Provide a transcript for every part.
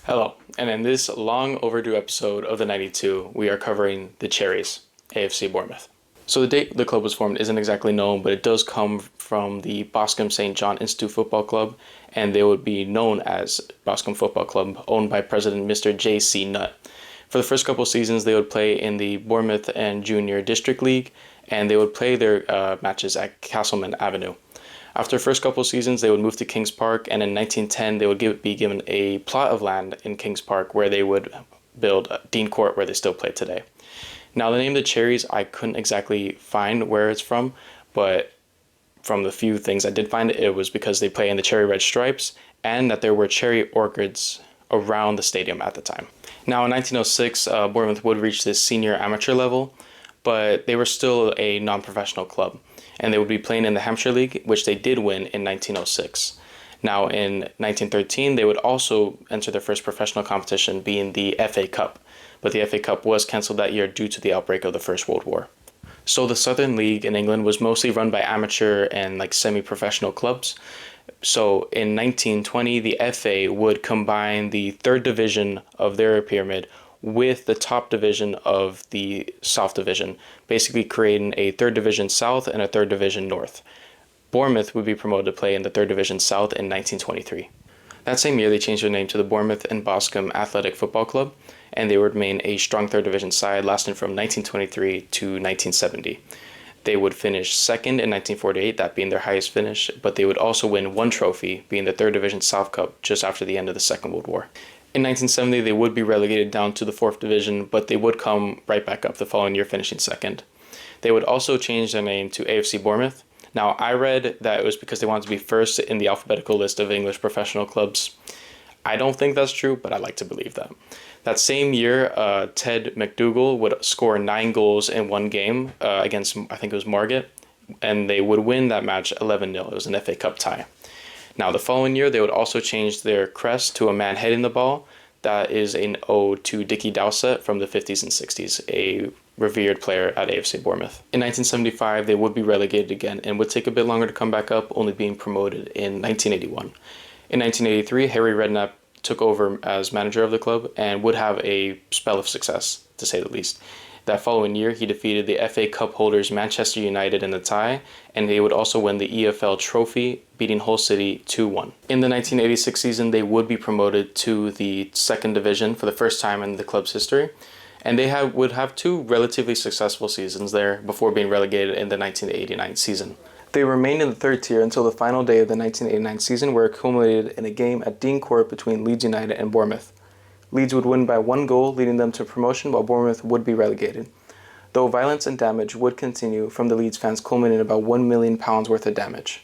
Hello, and in this long overdue episode of the 92, we are covering the Cherries, AFC Bournemouth. So the date the club was formed isn't exactly known, but it does come from the Boscombe St. John Institute Football Club, and they would be known as Boscombe Football Club, owned by President Mr. J.C. Nutt. For the first couple seasons, they would play in the Bournemouth and Junior District League, and they would play their matches at Castleman Avenue. After the first couple of seasons, they would move to Kings Park, and in 1910, they would be given a plot of land in Kings Park where they would build Dean Court, where they still play today. Now, the name the Cherries, I couldn't exactly find where it's from, but from the few things I did find, it was because they play in the cherry red stripes and that there were cherry orchards around the stadium at the time. Now, in 1906, Bournemouth would reach this senior amateur level, but they were still a non-professional club, and they would be playing in the Hampshire League, which they did win in 1906. Now, in 1913, they would also enter their first professional competition, being the FA Cup, but the FA Cup was cancelled that year due to the outbreak of the First World War. So the Southern League in England was mostly run by amateur and semi-professional clubs. So in 1920, the FA would combine the third division of their pyramid with the top division of the South Division, basically creating a third division South and a third division North. Bournemouth would be promoted to play in the third division South in 1923. That same year, they changed their name to the Bournemouth and Boscombe Athletic Football Club, and they would remain a strong third division side lasting from 1923 to 1970. They would finish second in 1948, that being their highest finish, but they would also win one trophy, being the third division South Cup, just after the end of the Second World War. In 1970, they would be relegated down to the fourth division, but they would come right back up the following year, finishing second. They would also change their name to AFC Bournemouth. Now, I read that it was because they wanted to be first in the alphabetical list of English professional clubs. I don't think that's true, but I like to believe that. That same year, Ted McDougall would score 9 goals in one game against, I think it was Margate, and they would win that match 11-0. It was an FA Cup tie. Now, the following year, they would also change their crest to a man heading the ball. That is an ode to Dickie Dowsett from the 50s and 60s, a revered player at AFC Bournemouth. In 1975, they would be relegated again and would take a bit longer to come back up, only being promoted in 1981. In 1983, Harry Redknapp took over as manager of the club and would have a spell of success, to say the least. That following year, he defeated the FA Cup holders Manchester United in the tie, and they would also win the EFL trophy, beating Hull City 2-1. In the 1986 season, they would be promoted to the second division for the first time in the club's history, and they would have 2 relatively successful seasons there before being relegated in the 1989 season. They remained in the third tier until the final day of the 1989 season, where it culminated in a game at Dean Court between Leeds United and Bournemouth. Leeds would win by 1 goal, leading them to promotion, while Bournemouth would be relegated. Though violence and damage would continue from the Leeds fans, culminating in about £1 million worth of damage.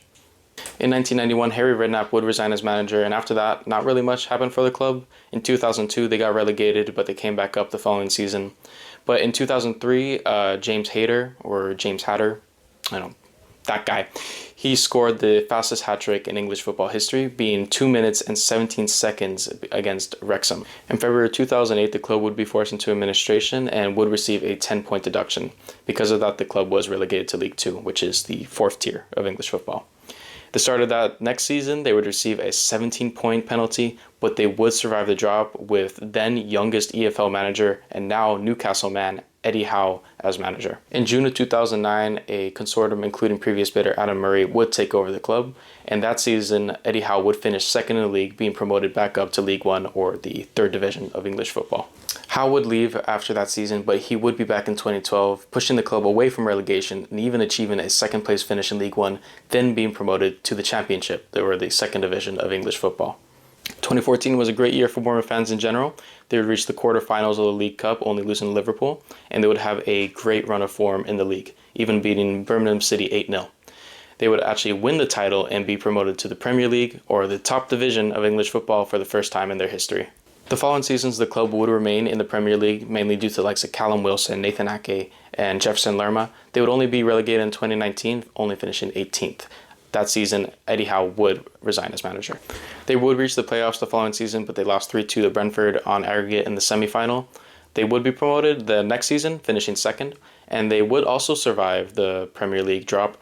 In 1991, Harry Redknapp would resign as manager, and after that, not really much happened for the club. In 2002, they got relegated, but they came back up the following season. But in 2003, James Hatter, that guy, he scored the fastest hat-trick in English football history, being 2 minutes and 17 seconds against Wrexham. In February 2008, the club would be forced into administration and would receive a 10-point deduction. Because of that, the club was relegated to League Two, which is the 4th tier of English football. At the start of that next season, they would receive a 17-point penalty, but they would survive the drop with then youngest EFL manager and now Newcastle man Eddie Howe as manager. In June of 2009, a consortium including previous bidder Adam Murray would take over the club, and that season Eddie Howe would finish second in the league, being promoted back up to League One, or the third division of English football. Howe would leave after that season, but he would be back in 2012, pushing the club away from relegation and even achieving a second place finish in League One, then being promoted to the Championship, or the second division of English football. 2014 was a great year for Bournemouth fans in general. They would reach the quarterfinals of the League Cup, only losing to Liverpool, and they would have a great run of form in the league, even beating Birmingham City 8-0. They would actually win the title and be promoted to the Premier League, or the top division of English football, for the first time in their history. The following seasons, the club would remain in the Premier League, mainly due to the likes of Callum Wilson, Nathan Ake, and Jefferson Lerma. They would only be relegated in 2019, only finishing 18th. That season, Eddie Howe would resign as manager. They would reach the playoffs the following season, but they lost 3-2 to Brentford on aggregate in the semi-final. They would be promoted the next season, finishing second, and they would also survive the Premier League drop,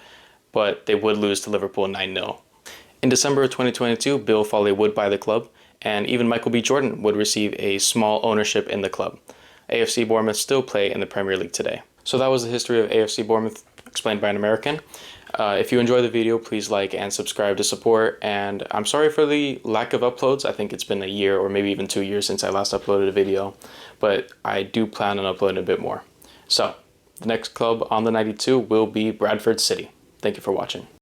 but they would lose to Liverpool 9-0. In December of 2022, Bill Foley would buy the club, and even Michael B. Jordan would receive a small ownership in the club. AFC Bournemouth still play in the Premier League today. So that was the history of AFC Bournemouth explained by an American. If you enjoyed the video, please like and subscribe to support. And I'm sorry for the lack of uploads. I think it's been a year or maybe even 2 years since I last uploaded a video, but I do plan on uploading a bit more. So the next club on the 92 will be Bradford City. Thank you for watching.